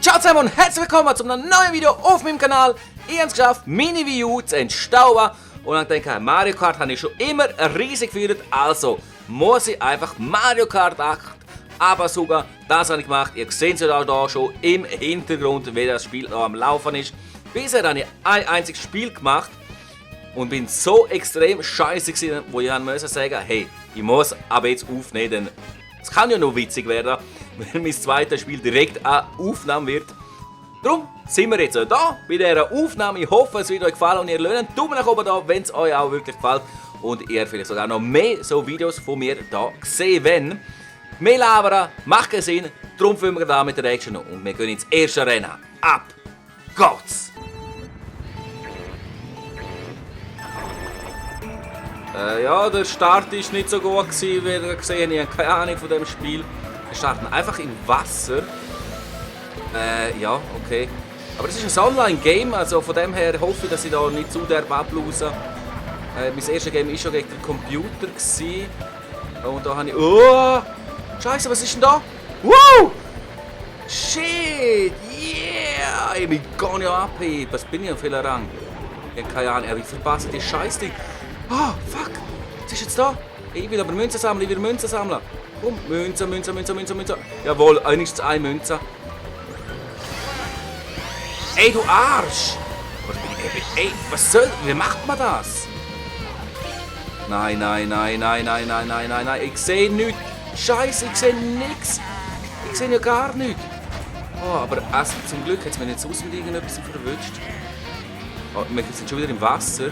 Ciao zusammen und herzlich willkommen zu einem neuen Video auf meinem Kanal. Ich habe es geschafft, meine Wii U zu entstauben. Und dann denke ich, Mario Kart habe ich schon immer riesig gefeiert. Also muss ich einfach Mario Kart 8 absaugen. Das habe ich gemacht. Ihr seht es ja da schon im Hintergrund, wie das Spiel am Laufen ist. Bisher habe ich ein einziges Spiel gemacht. Und bin so extrem scheiße gewesen, wo ich musste sagen, hey, ich muss aber jetzt aufnehmen, denn es kann ja noch witzig werden, wenn mein zweites Spiel direkt eine Aufnahme wird. Darum sind wir jetzt da bei dieser Aufnahme. Ich hoffe, es wird euch gefallen und ihr lasst einen Daumen nach oben da, wenn es euch auch wirklich gefällt. Und ihr vielleicht sogar noch mehr so Videos von mir da sehen wollt. Mehr labern macht keinen Sinn, darum fangen wir da mit der Action und wir gehen ins erste Rennen. Ab geht's! Ja, der Start war nicht so gut gewesen, wie ihr gesehen habt. Ich habe keine Ahnung von dem Spiel. Wir starten einfach im Wasser. Ja, okay. Aber es ist ein Online-Game, also von dem her hoffe ich, dass ich da nicht zu derb ablose. Mein erstes Game war schon gegen den Computer gewesen. Und da habe ich... Oh! Scheiße, was ist denn da? Wow! Shit! Yeah! Ich bin gar nicht abheben. Was bin ich auf welcher Rang? Ich habe keine Ahnung, ich verpasse die Scheiße. Ah, oh, fuck! Was ist jetzt da? Ich will aber Münzen sammeln, ich will Münzen sammeln. Komm, Münzen. Jawohl, wenigstens eine Münze. Ey, du Arsch! Ey, was soll... Wie macht man das? Nein. Ich sehe nichts. Scheiße, ich sehe nichts. Ich sehe ja gar nichts. Oh, aber also, zum Glück hat es mir nicht aus mit irgendetwas verwünscht. Oh, wir sind schon wieder im Wasser.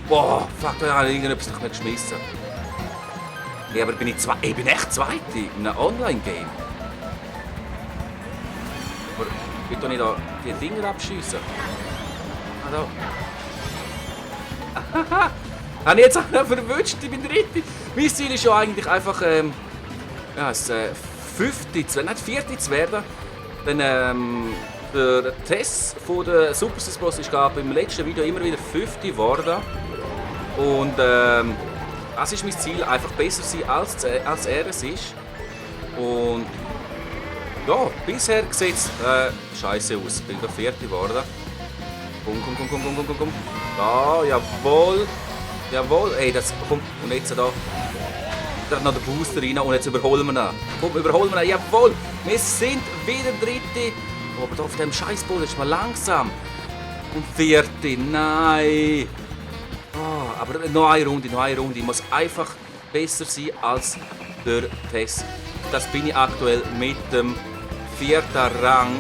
Boah, fuck, da habe ich irgendetwas noch nicht geschmissen. Ja, aber bin ich bin echt Zweite in einem Online-Game. Aber ich will doch nicht da die Dinger abschiessen. Ah, da. Habe ich jetzt auch noch verwünscht, ich bin Dritte. Mein Ziel ist ja eigentlich einfach, das Fünfte, nicht Vierte zu werden. Dann, der Test von der Super Smash Bros. Ist im letzten Video immer wieder Fünfte geworden. Und das ist mein Ziel, einfach besser sein als er es ist. Und ja, bisher sieht es scheiße aus. Ich bin der Vierte geworden. Komm. Da, jawohl. Ey, das kommt. Und jetzt da. Da noch der Booster rein und jetzt überholen wir ihn. Komm, überholen wir ihn. Jawohl, wir sind wieder Dritte. Aber da auf dem Scheißboden ist man langsam. Und Vierte, nein. Oh, aber noch eine Runde. Ich muss einfach besser sein als der Test. Das bin ich aktuell mit dem 4. Rang.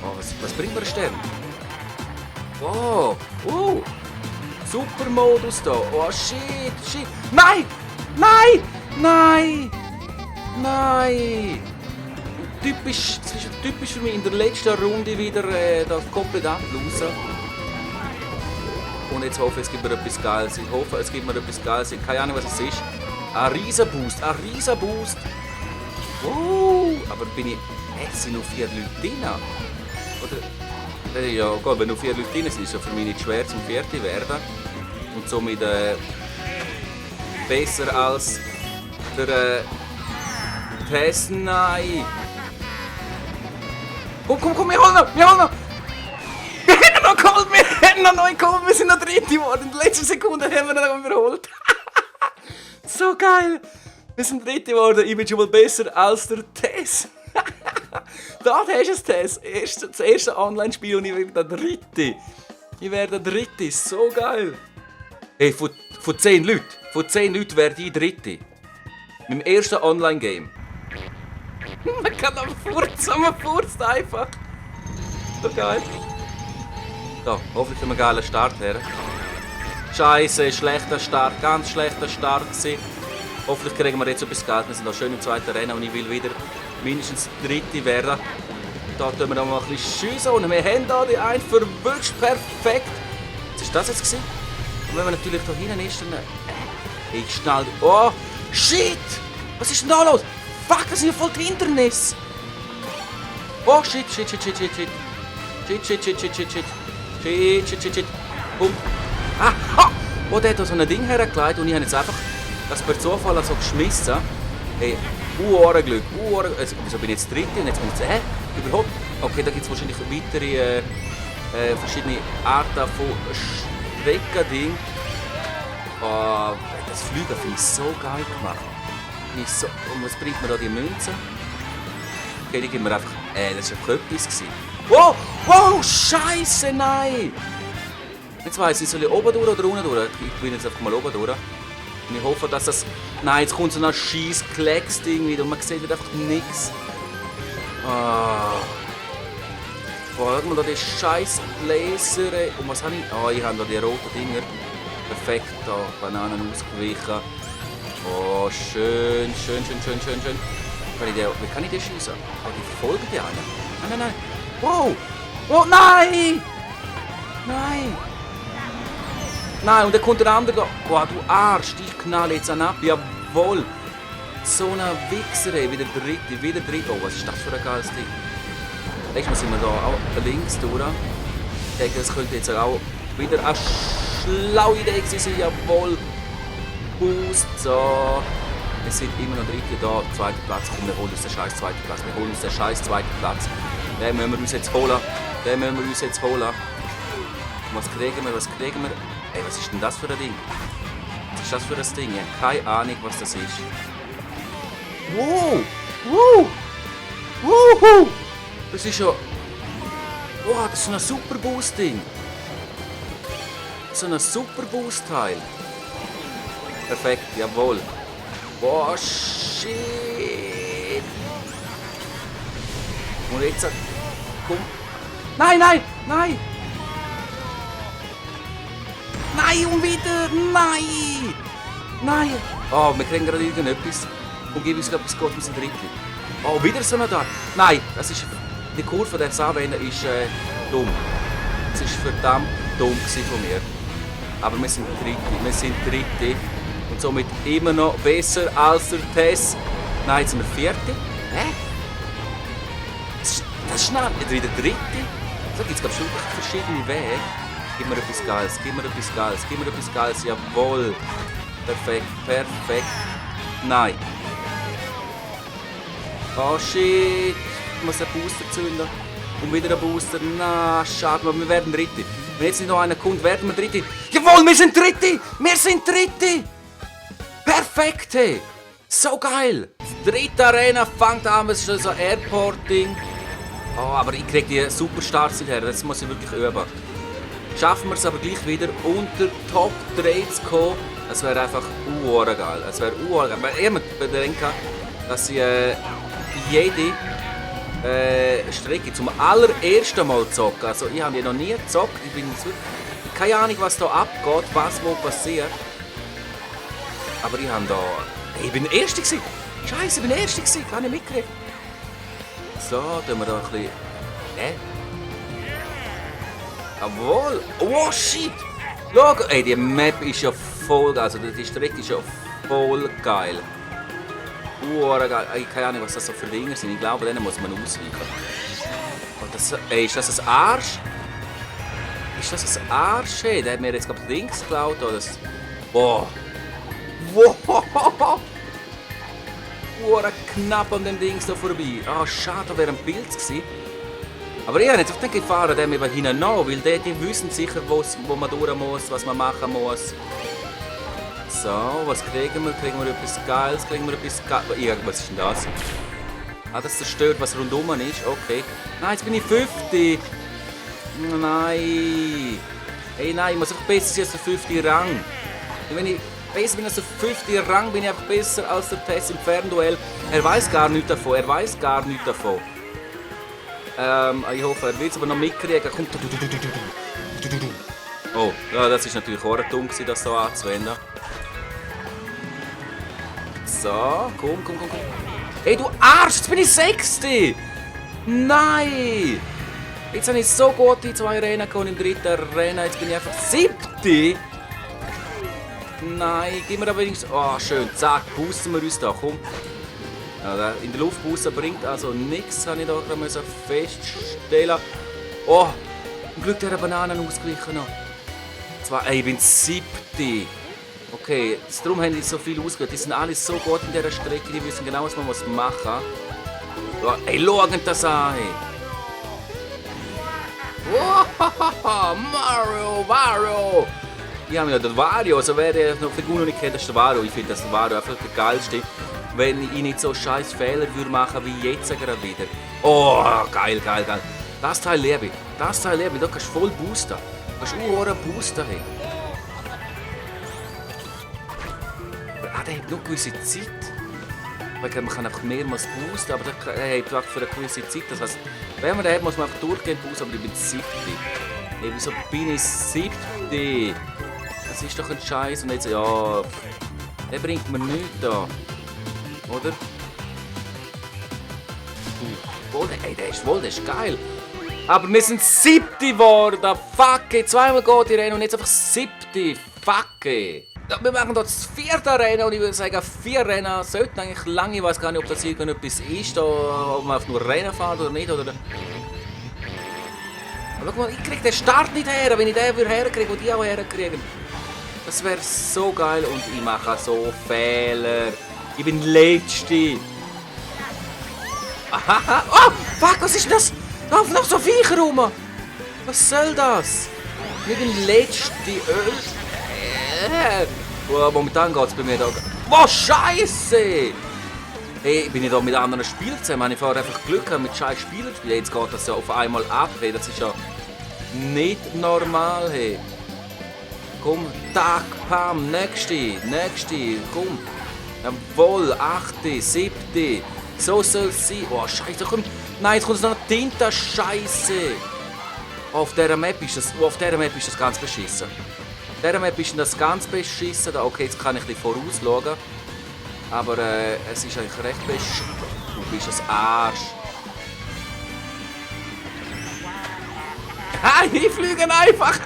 Oh, was bringt mir ein Stern? Oh, super Modus da. Oh, shit. Nein! Typisch für mich in der letzten Runde wieder das komplett ablosen. Und jetzt hoffe ich, es gibt mir etwas Geiles. Ich habe keine Ahnung, was es ist. Ein Riesenboost. Oh, aber bin ich... Es sind noch 4 Leute drin. Oder... Ja, gut, wenn noch 4 Leute drin sind, ist es für mich nicht schwer zum Vierte werden. Und somit besser als der Test. Nein. Komm, wir holen noch. Wir haben noch neu geholt, wir sind noch Dritte geworden. In der letzten Sekunde haben wir noch überholt. So geil. Wir sind Dritte geworden, ich bin schon mal besser als der Tess. Da hast du es, Tess. Das erste Online-Spiel und ich werde der Dritte. So geil. Hey, von 10 Leuten werde ich Dritte. Mit dem ersten Online-Game. Man kann aber furzen, man furzt einfach. So geil. So, hoffentlich haben wir einen geilen Start her. Scheiße, schlechter Start, ganz schlechter Start gewesen. Hoffentlich kriegen wir jetzt etwas Geld. Wir sind noch schön im zweiten Rennen und ich will wieder mindestens Dritte werden. Da tun wir noch mal ein bisschen schiessen und wir haben hier die einen verwünscht. Perfekt. Was ist das jetzt gewesen? Und wenn man natürlich da hinten ist, dann... Ich schnell... Oh, shit! Was ist denn da los? Fuck, das sind ja voll die Hindernis. Oh, shit. Boom. Oh, der hat da so ein Ding hergelegt und ich habe jetzt einfach das per Zufall so geschmissen. Hey, Glück. Also, wieso bin ich jetzt Dritte und jetzt bin ich jetzt... Überhaupt? Okay, da gibt es wahrscheinlich weitere verschiedene Arten von Streckending. Oh, das Fliegen finde ich so geil gemacht. Und was bringt mir da die Münze? Okay, die geben wir einfach... das war einfach etwas. Wow! Wow! Scheiße, nein! Jetzt weiss ich, soll ich oben durch oder unten durch? Ich bin jetzt einfach mal oben durch. Und ich hoffe, dass das... Nein, jetzt kommt so ein scheiß Klecks-Ding wieder und man sieht einfach nichts. Ah. Boah, schau mal da die scheiß Laser. Und was habe ich? Ah, ich habe da die roten Dinger. Perfekt, da Bananen ausgewichen. Oh, schön. Wie kann ich die schießen? Oh, die verfolgen die einen. Nein. Wow! Oh, nein! Nein, und dann kommt der andere da. Boah, du Arsch, ich knalle jetzt ab. Jawohl. So ein Wichser, ey. Wieder dritte. Oh, was ist das für ein geiles Ding? Nächstes Mal sind wir da auch links durch. Ich denke, das könnte jetzt auch wieder eine schlaue Idee sein. Jawohl. Boost. So. Wir sind immer noch dritte da. Zweiter Platz. Komm, wir holen uns den scheiß zweiten Platz. Den müssen wir uns jetzt holen. Was kriegen wir? Ey, was ist denn das für ein Ding? Was ist das für ein Ding? Ich habe keine Ahnung, was das ist. Wow! Das ist ja... Wow, das ist so ein Super Boost-Ding. So ein Super Boost-Teil. Perfekt, jawohl. Boah, shit! Und jetzt... Komm! Nein! Nein, und wieder! Nein! Oh, wir kriegen gerade irgendetwas. Und gib uns etwas Gott, wir sind dritte. Oh, wieder so eine da. Nein, das ist... Die Kurve der Anwender ist dumm. Es war verdammt dumm von mir. Aber wir sind dritte. Und somit immer noch besser als der Tess. Nein, jetzt sind wir vierte. Hä? Das ist schnell. Wieder dritte. Da gibt es glaube ich schon verschiedene Wege. Gib mir etwas Geiles. Jawohl. Perfekt. Nein. Oh shit. Ich muss einen Booster zünden. Und wieder ein Booster. Na, schade, aber wir werden Dritte. Wenn jetzt nicht noch einer kommt, werden wir Dritte. Jawohl, wir sind Dritte. Perfekt, hey. So geil. Die dritte Arena fängt an, es ist so ein Airport-Ding. Oh, aber ich kriege die Superstars her, das muss ich wirklich üben. Schaffen wir es aber gleich wieder unter Top 3 zu kommen. Es wäre einfach geil. Weil ihr müsst bedenken, dass ich jede Strecke zum allerersten Mal zocke. Also ich habe die noch nie gezockt. Ich bin keine Ahnung, was da abgeht, was wo passiert. Aber ich habe da... Hey, ich bin der Erste gewesen. Scheiße, ich bin der Erste gewesen. Kann ich mitkriegen. So, tun wir da ein bisschen... Jawohl. Oh, shit. Schau, ey, die Map ist ja voll geil. Also die Strecke ist ja voll geil. Geil. Ich keine Ahnung, was das so für Dinge sind. Ich glaube, denen muss man ausweichen. Oh, das, ey, ist das ein Arsch? Hey, der hat mir jetzt gerade links geklaut. Oder das... Boah. Wow. Knapp an dem Ding da vorbei. Ah, schade, da wäre ein Pilz gewesen. Aber ich habe jetzt auf den gefahren, der mir hinten nach, weil die wissen sicher, wo man durch muss, was man machen muss. So, was kriegen wir? Kriegen wir etwas Geiles? Was ist denn das? Ah, das zerstört, was rundum ist. Okay. Nein, jetzt bin ich 50. Nein. Hey, nein, ich muss einfach besser sein als der 50. Rang. Und wenn ich besser bin als der 50. Rang, bin ich einfach besser als der Tess im Fernduell. Er weiß gar nichts davon. Ich hoffe, er will es aber noch mitkriegen. Kommt. Oh, ja, das ist natürlich auch dumm, das so anzuwenden. So, komm. Ey, du Arsch, jetzt bin ich 6. Nein! Jetzt habe ich so gut in 2 Rennen gehabt, im 3. Rennen, jetzt bin ich einfach 7. Nein, gib mir aber wenigstens... Oh, schön, zack, boosten wir uns da, komm. Ja, in der Luft boosten bringt also nichts, habe ich da feststellen. Oh, zum Glück der Bananen ausgewichen noch. Ich bin 7. Okay, darum haben die so viel ausgehört. Die sind alle so gut in dieser Strecke, die wissen genau, was man machen muss. Ja, ey, schaut das an, ey. Wow, Mario! Die haben ja den Wario, also wer der noch Figur noch nicht kennt, das ist der Wario. Ich finde, dass der Wario einfach der geilste, wenn ich nicht so scheiß Fehler würde machen wie jetzt gerade wieder. Oh, geil. Das Teil liebe ich. Da kannst du voll boosten. Du kannst boosten, hey. Der hat nur eine gewisse Zeit. Man kann einfach mehrmals boosten, aber der hat für eine gewisse Zeit. Das heisst, wenn man den hat, muss man einfach durchgehend boosten, aber ich bin 7. Hey, wieso bin ich 7? Das ist doch ein Scheiß. Und jetzt, ja, der bringt mir nichts da. Oder? Ey, der ist geil. Aber wir sind 7. geworden. Fuck, ey. Zweimal geht die Rennen und jetzt einfach 7. Fuck, ey. Wir machen hier das 4. Rennen und ich würde sagen, 4 Rennen sollten eigentlich lange. Ich weiß gar nicht, ob das irgendetwas ist, ob man nur Rennen fährt oder nicht. Oder... Aber schau mal, ich kriege den Start nicht her, wenn ich den herkriege und die auch herkriegen. Das wäre so geil und ich mache so Fehler. Ich bin Letzte. Aha. Oh, fuck, was ist das? Da laufen noch so Viecher rum. Was soll das? Ich bin Letzte. Momentan geht es bei mir da. Oh, Scheiße! Hey, bin ich da mit anderen Spielern zusammen? Ich fahre einfach Glück mit scheiß Spielern spielen. Jetzt geht das ja auf einmal ab. Hey. Das ist ja nicht normal. Hey. Komm, Tag, Pam, nächste, komm. Jawohl, 8., 7. So soll es sein. Oh, Scheiße, komm. Nein, jetzt kommt noch eine Tinte, Scheiße. Auf dieser Map ist das ganz beschissen. Auf dieser Map ist das ganz beschissen. Okay, jetzt kann ich dich vorausschauen. Aber es ist eigentlich recht beschissen. Du bist ein Arsch. Ich fliege einfach.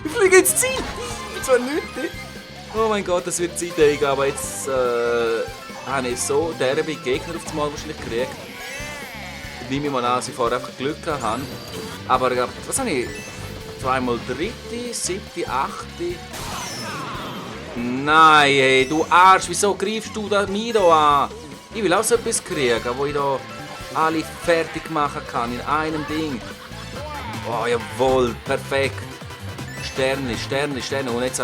Ich fliege ins Ziel. Ich bin zwar nüchtern. Oh mein Gott, das wird Zeit, Digga. Aber jetzt habe ich so derbe Gegner auf das Mal wahrscheinlich gekriegt. Nehme ich mal an, dass ich vorher einfach Glück hatte. Aber was habe ich? Zweimal 3., 7., 8. Nein, hey, du Arsch, wieso greifst du mich da an? Ich will auch so etwas kriegen, wo ich da alle fertig machen kann in einem Ding. Oh, jawohl, perfekt. Sterne. Und jetzt...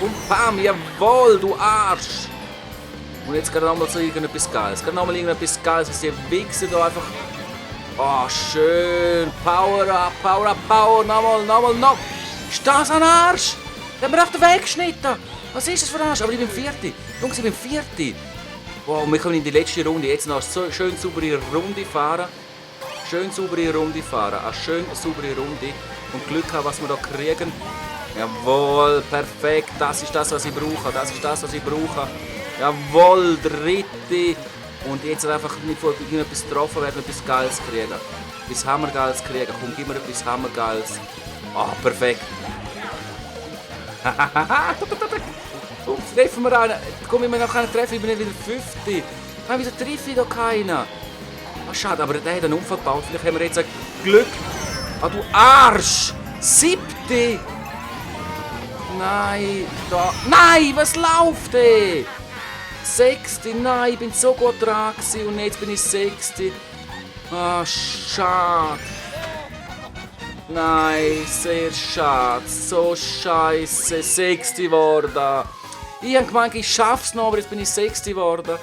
Und bam, jawohl, du Arsch. Und jetzt gerade nochmal so irgendetwas Geiles. Was die Wichser da einfach... Oh, schön. Power up. Nochmal. Ist das ein Arsch? Der hat mir auf den Weg geschnitten. Was ist das für ein Arsch? Aber ich bin 4. Jungs, ich bin 4. Wow, wir kommen in die letzte Runde. Jetzt noch so schön saubere Runde fahren. Eine schön saubere Runde. Und Glück haben, was wir da kriegen. Jawohl, perfekt. Das ist das, was ich brauche. Jawohl, 3. Und jetzt einfach nicht von irgendetwas getroffen werden, etwas Geiles kriegen. Etwas Hammergeiles kriegen. Komm, gib mir etwas Hammergeiles. Ah, oh, perfekt. Jetzt treffen wir einen. Komm, ich mir noch keinen treffen, ich bin nicht wieder 50. Nein, wieso treffe ich da keinen? Ah, schade, aber der hat einen Unfall gebaut. Vielleicht haben wir jetzt Glück. Ah, du Arsch! 7. Nein, da. Nein, was läuft denn? 6. Nein, ich bin so gut dran gewesen und jetzt bin ich 6. Ah, schade. Nein, sehr schade. So scheiße. 6. geworden. Ich habe gemeint, ich schaff's noch, aber jetzt bin ich 6. geworden.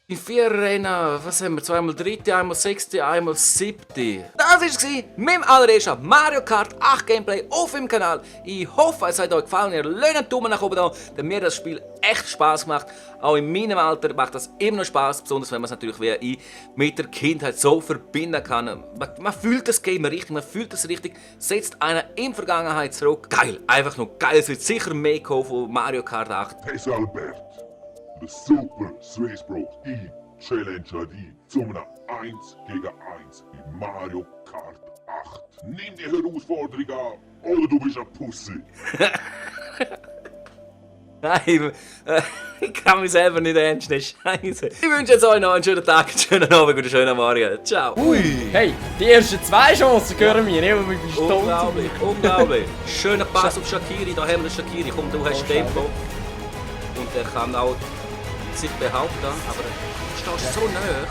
In 4 Rennen, was haben wir? Zweimal 3., einmal 6., einmal 7. Das war es mit dem allerersten Mario Kart 8 Gameplay auf dem Kanal. Ich hoffe, es hat euch gefallen. Ihr lasst einen Daumen nach oben da, denn mir das Spiel echt Spaß gemacht. Auch in meinem Alter macht das immer noch Spaß, besonders wenn man es natürlich wie ich mit der Kindheit so verbinden kann. Man fühlt das Game richtig, setzt einen in die Vergangenheit zurück. Geil, einfach nur geil. Es wird sicher mehr kommen von Mario Kart 8. Hey Albert, der Super Space Bros. Ich challenge dich zu einem 1 gegen 1 in Mario Kart 8. Nimm die Herausforderung an oder du bist ein Pussy. Nein, ich kann mich selber nicht ernst nehmen. Scheiße. Ich wünsche jetzt euch noch einen schönen Tag, einen schönen Abend und einen schönen Morgen. Ciao. Ui, hey, die ersten 2 Chancen gehören mir. Ich bin stolz. Unglaublich, unglaublich. Schöner Pass auf Shaqiri, da haben wir Shaqiri. Komm, du hast Tempo. Und er kann auch sich behaupten, aber du stehst so nahe.